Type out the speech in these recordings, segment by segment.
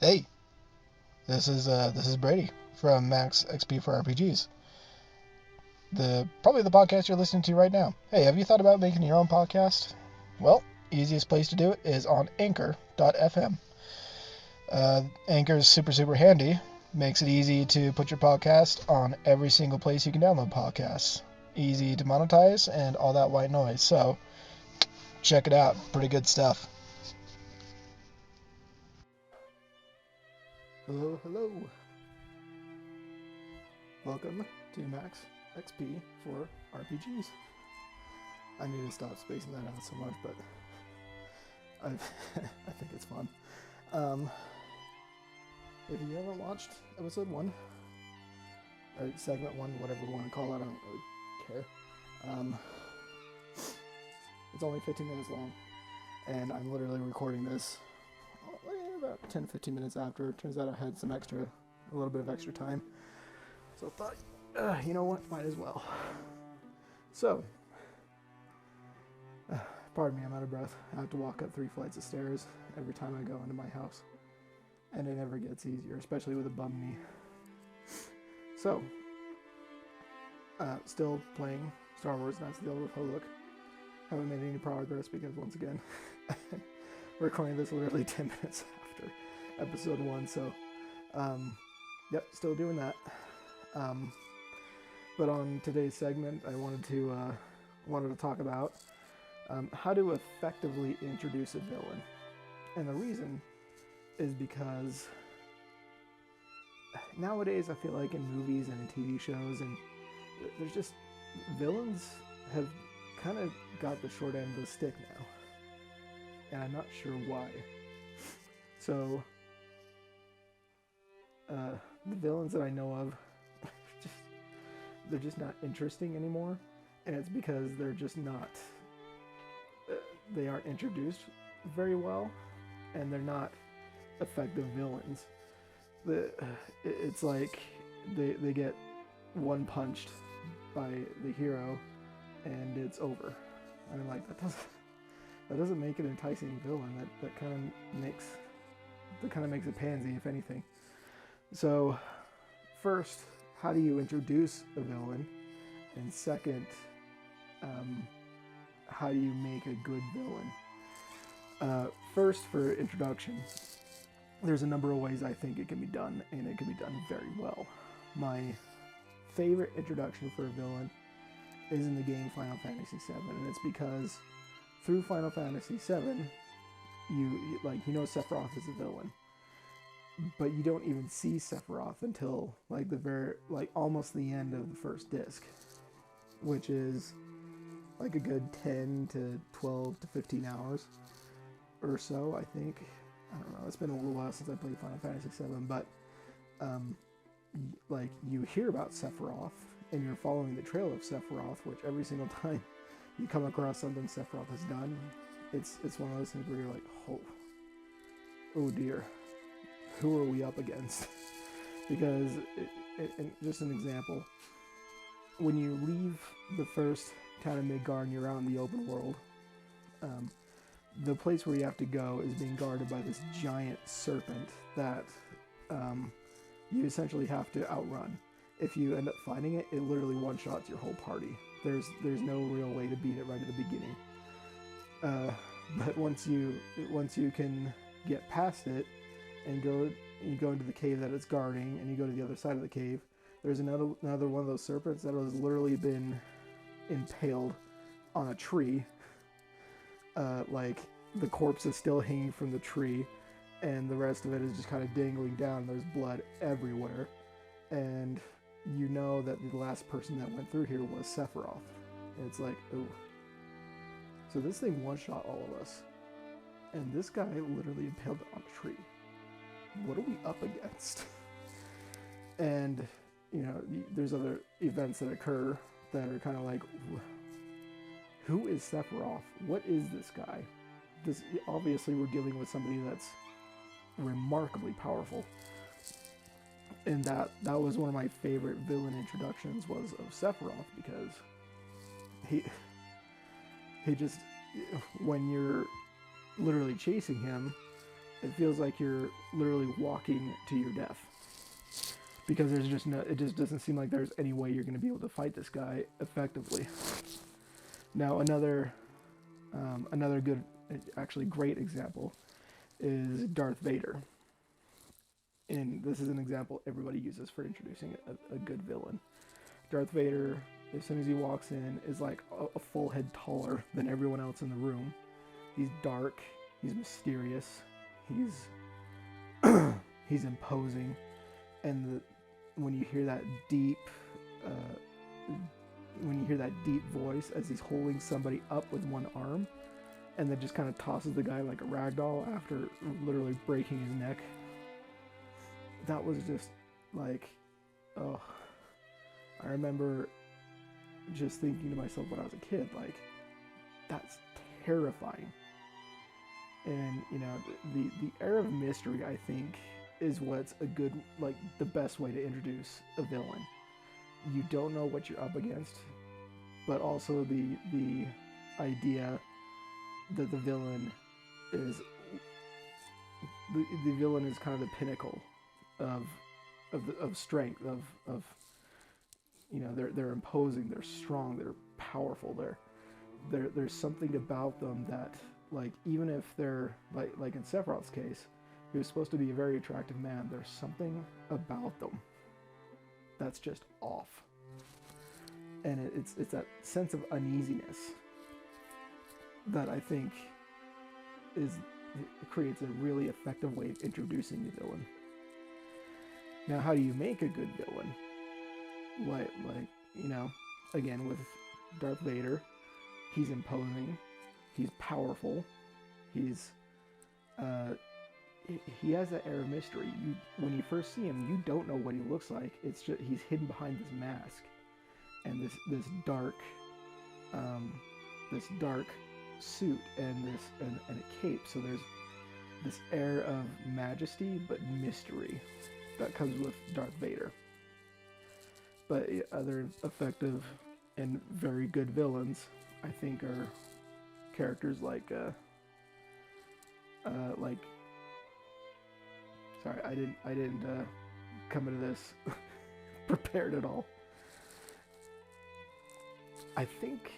Hey, this is Brady from Max XP for RPGs. Probably the podcast you're listening to right now. Hey, have you thought about making your own podcast? Well, easiest place to do it is on Anchor.fm. Anchor is super handy. Makes it easy to put your podcast on every single place you can download podcasts. Easy to monetize and all that white noise. So check it out. Pretty good stuff. Hello. Welcome to Max XP for RPGs. I need to stop spacing that out so much, but I think it's fun. If you haven't watched episode 1, or segment 1, whatever you want to call it, I don't really care. It's only 15 minutes long, and I'm literally recording this about 10-15 minutes after. It turns out I had a little bit of extra time. So I thought, you know what, might as well. So, pardon me, I'm out of breath. I have to walk up 3 flights of stairs every time I go into my house. And it never gets easier, especially with a bum knee. So, still playing Star Wars Knights of the Old Republic. Haven't made any progress because, once again, we're recording this literally 10 minutes after episode 1, so, yep, still doing that. But on today's segment, I wanted to talk about how to effectively introduce a villain. And the reason is because nowadays I feel like in movies and in TV shows, and there's just, villains have kind of got the short end of the stick now. And I'm not sure why. So, the villains that I know of, they're just not interesting anymore, and it's because they're just not, they aren't introduced very well, and they're not effective villains. It's like they get one punched by the hero, and it's over. I'm like, that doesn't make an enticing villain. That kind of makes a pansy, if anything. So, first, how do you introduce a villain? And second, how do you make a good villain? First, for introduction, there's a number of ways I think it can be done, and it can be done very well. My favorite introduction for a villain is in the game Final Fantasy VII, and it's because through Final Fantasy VII, you know Sephiroth is a villain, but you don't even see Sephiroth until almost the end of the first disc, which is like a good 10 to 12 to 15 hours or so, I think. I don't know, it's been a little while since I played Final Fantasy VII, but you hear about Sephiroth, and you're following the trail of Sephiroth, which every single time you come across something Sephiroth has done, it's one of those things where you're like, oh dear, who are we up against? Because, just an example, when you leave the first town of Midgard and you're out in the open world, the place where you have to go is being guarded by this giant serpent that you essentially have to outrun. If you end up fighting it, it literally one-shots your whole party. There's no real way to beat it right at the beginning. But once you can get past it and you go into the cave that it's guarding, and you go to the other side of the cave, there's another one of those serpents that has literally been impaled on a tree. The corpse is still hanging from the tree, and the rest of it is just kind of dangling down. There's blood everywhere, and you know that the last person that went through here was Sephiroth. And it's like, oh. So this thing one-shot all of us, and this guy literally impaled it on a tree. What are we up against? And, there's other events that occur that are kind of like, who is Sephiroth? What is this guy? Obviously, we're dealing with somebody that's remarkably powerful. And that was one of my favorite villain introductions, was of Sephiroth, because he just, when you're literally chasing him, It feels like you're literally walking to your death. Because there's just no, it just doesn't seem like there's any way you're going to be able to fight this guy effectively. Now another good, actually great example is Darth Vader. And this is an example everybody uses for introducing a good villain. Darth Vader, as soon as he walks in, is like a full head taller than everyone else in the room. He's dark, he's mysterious, he's he's imposing, and when you hear that deep voice as he's holding somebody up with one arm, and then just kind of tosses the guy like a rag doll after literally breaking his neck. That was just like, oh, I remember just thinking to myself when I was a kid, like, that's terrifying. And, you know, the air of mystery, I think, is what's a good, like, the best way to introduce a villain. You don't know what you're up against, but also the idea that the villain is kind of the pinnacle of strength, of you know, they're imposing, they're strong, they're powerful, there's something about them that, like, even if they're like in Sephiroth's case, he was supposed to be a very attractive man, there's something about them that's just off, and it's that sense of uneasiness that I think creates a really effective way of introducing the villain. Now, how do you make a good villain? Like, you know, again, with Darth Vader, he's imposing, he's powerful, he has that air of mystery. When you first see him, you don't know what he looks like. It's just he's hidden behind this mask and this dark suit and a cape. So there's this air of majesty but mystery that comes with Darth Vader. But other effective and very good villains, I think, are characters like sorry, I didn't come into this prepared at all. I think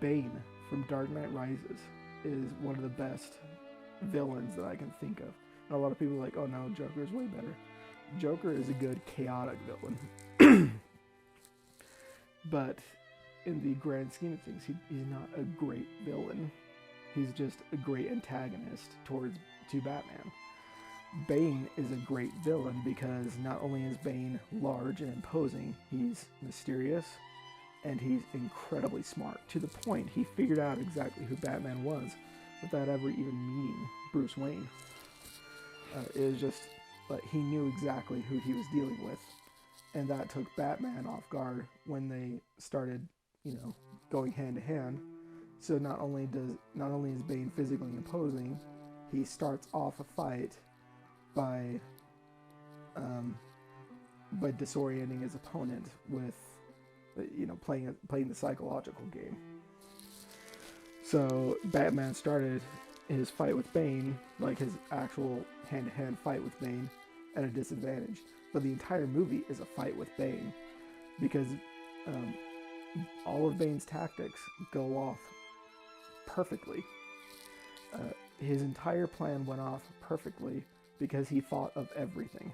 Bane from Dark Knight Rises is one of the best villains that I can think of. And a lot of people are like, oh no, Joker's way better. Joker is a good chaotic villain. But in the grand scheme of things, he's not a great villain. He's just a great antagonist to Batman. Bane is a great villain because not only is Bane large and imposing, he's mysterious and he's incredibly smart. To the point, he figured out exactly who Batman was without ever even meeting Bruce Wayne. It was just like he knew exactly who he was dealing with, and that took Batman off guard when they started, you know, going hand to hand. So not only is Bane physically imposing, he starts off a fight by disorienting his opponent with, you know, playing the psychological game. So Batman started his fight with Bane, like his actual hand-to-hand fight with Bane, at a disadvantage. But the entire movie is a fight with Bane because all of Bane's tactics go off perfectly. His entire plan went off perfectly because he thought of everything.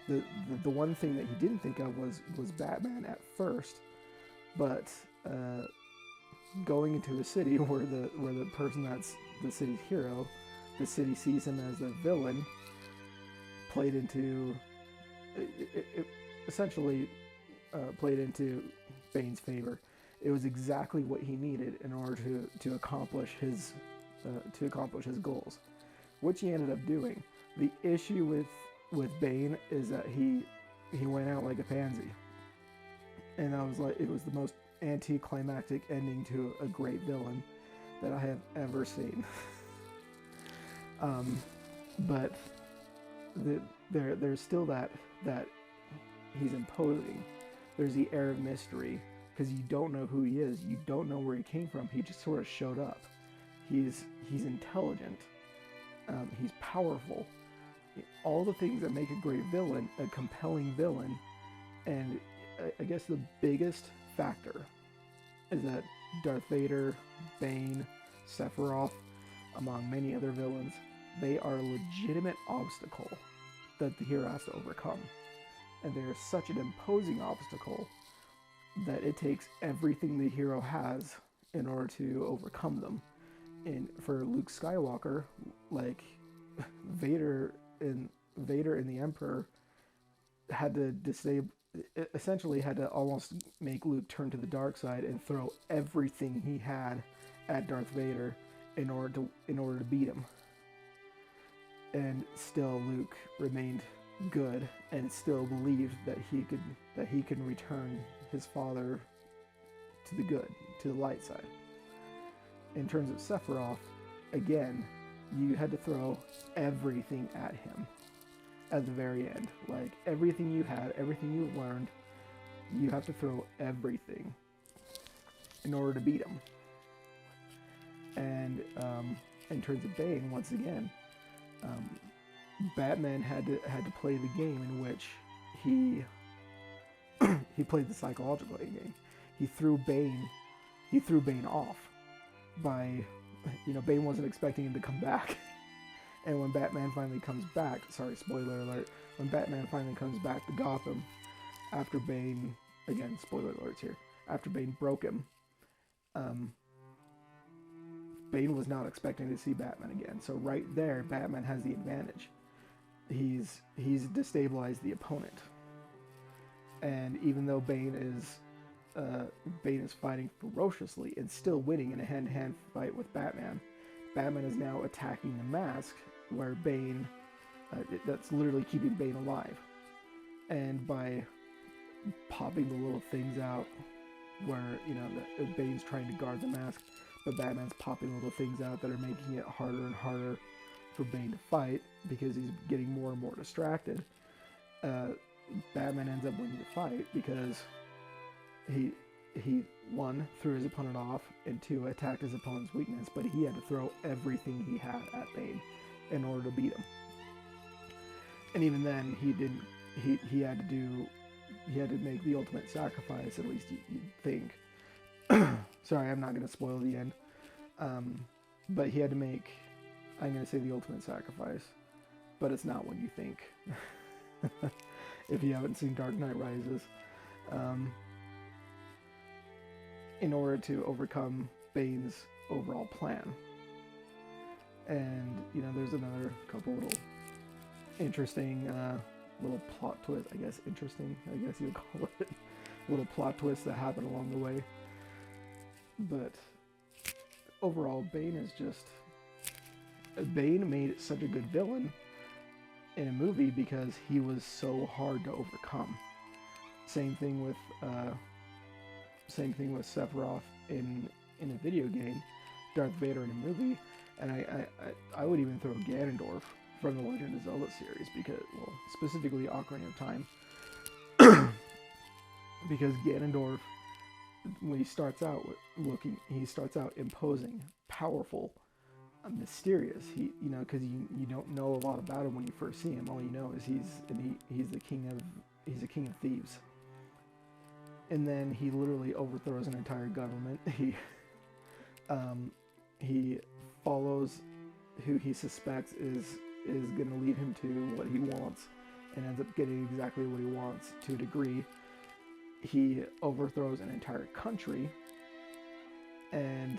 The one thing that he didn't think of was Batman at first, but going into a city where the person that's the city's hero, the city sees him as a villain, played into essentially played into Bane's favor. It was exactly what he needed in order to accomplish his goals, which he ended up doing. The issue with Bane is that he went out like a pansy, and it was the most anticlimactic ending to a great villain that I have ever seen. But there's still that he's imposing. There's the air of mystery because you don't know who he is. You don't know where he came from. He just sort of showed up. He's intelligent, He's powerful. All the things that make a great villain, a compelling villain, and I guess the biggest factor is that Darth Vader, Bane, Sephiroth, among many other villains, they are a legitimate obstacle that the hero has to overcome. And they are such an imposing obstacle that it takes everything the hero has in order to overcome them. And for Luke Skywalker, like Vader and the Emperor had to disable, essentially had to almost make Luke turn to the dark side and throw everything he had at Darth Vader in order to beat him. And still Luke remained good and still believed that he could return his father to the good, to the light side. In terms of Sephiroth, again, you had to throw everything at him at the very end. Like, everything you had, everything you learned, you have to throw everything in order to beat him. And in terms of Bane, once again, Batman had to play the game in which he played the psychological game. He threw Bane off by, Bane wasn't expecting him to come back. And when Batman finally comes back, sorry, spoiler alert, when Batman finally comes back to Gotham after Bane, again, spoiler alerts here, after Bane broke him, Bane was not expecting to see Batman again. So right there, Batman has the advantage. He's destabilized the opponent. And even though Bane is fighting ferociously and still winning in a hand-to-hand fight with Batman, Batman is now attacking the mask where Bane, that's literally keeping Bane alive. And by popping the little things out where, Bane's trying to guard the mask, but Batman's popping little things out that are making it harder and harder for Bane to fight because he's getting more and more distracted. Batman ends up winning the fight because he one, threw his opponent off, and two, attacked his opponent's weakness, but he had to throw everything he had at Bane in order to beat him. And even then, he had to make the ultimate sacrifice, at least you'd think. Sorry, I'm not going to spoil the end. But he had to make, I'm going to say the ultimate sacrifice, but it's not what you think. If you haven't seen Dark Knight Rises. In order to overcome Bane's overall plan. And, there's another couple little interesting little plot twist, I guess you would call it, little plot twists that happen along the way. But overall, Bane made such a good villain in a movie because he was so hard to overcome. Same thing with Sephiroth in a video game, Darth Vader in a movie, and I would even throw Ganondorf from the Legend of Zelda series, because, well, specifically Ocarina of Time, because Ganondorf, when he starts out imposing, powerful, mysterious. Because you don't know a lot about him when you first see him. All you know is he's the king of thieves. And then he literally overthrows an entire government. He follows who he suspects is going to lead him to what he wants, and ends up getting exactly what he wants to a degree. He overthrows an entire country, and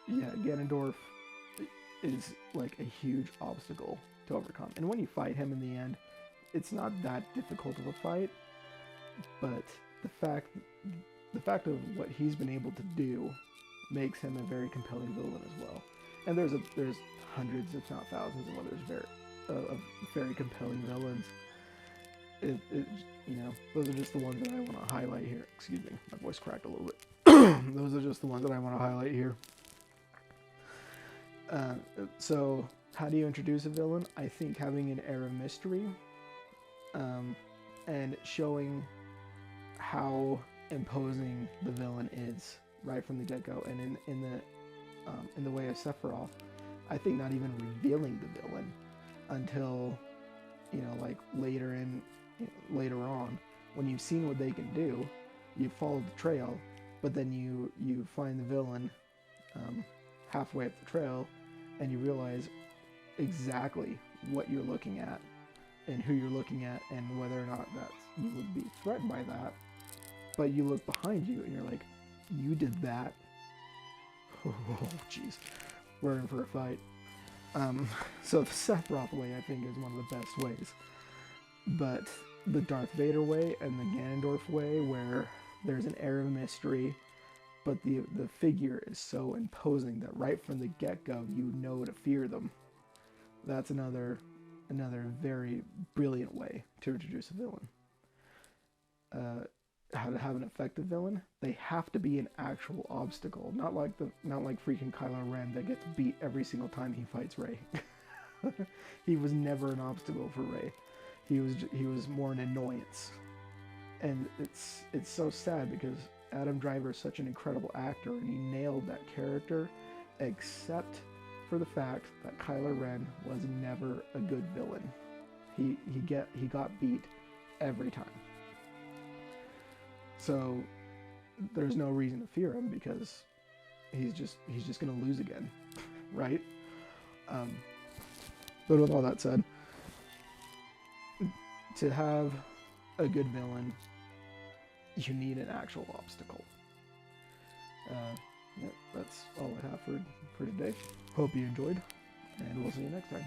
Ganondorf is like a huge obstacle to overcome. And when you fight him in the end, it's not that difficult of a fight, but the fact of what he's been able to do makes him a very compelling villain as well. And there's hundreds, if not thousands, of others very compelling villains. Those are just the ones that I want to highlight here. Excuse me, my voice cracked a little bit. Those are just the ones that I want to highlight here. So, how do you introduce a villain? I think having an air of mystery, and showing how imposing the villain is right from the get-go. And in the way of Sephiroth. I think not even revealing the villain until, you know, like later on, when you've seen what they can do, you follow the trail, but then you find the villain halfway up the trail, and you realize exactly what you're looking at and who you're looking at and whether or not that you would be threatened by that. But you look behind you and you're like, you did that. Oh, jeez. We're in for a fight. So the Sephiroth way, I think, is one of the best ways. But the Darth Vader way and the Ganondorf way, where there's an air of mystery, but the figure is so imposing that right from the get-go, you know to fear them. That's another very brilliant way to introduce a villain. How to have an effective villain? They have to be an actual obstacle, not like freaking Kylo Ren that gets beat every single time he fights Rey. He was never an obstacle for Rey. He was more an annoyance, and it's so sad because Adam Driver is such an incredible actor and he nailed that character, except for the fact that Kylo Ren was never a good villain. He got beat every time. So there's no reason to fear him because he's just gonna lose again, right? But with all that said, to have a good villain, you need an actual obstacle. Yeah, that's all I have for today. Hope you enjoyed, and we'll see you next time.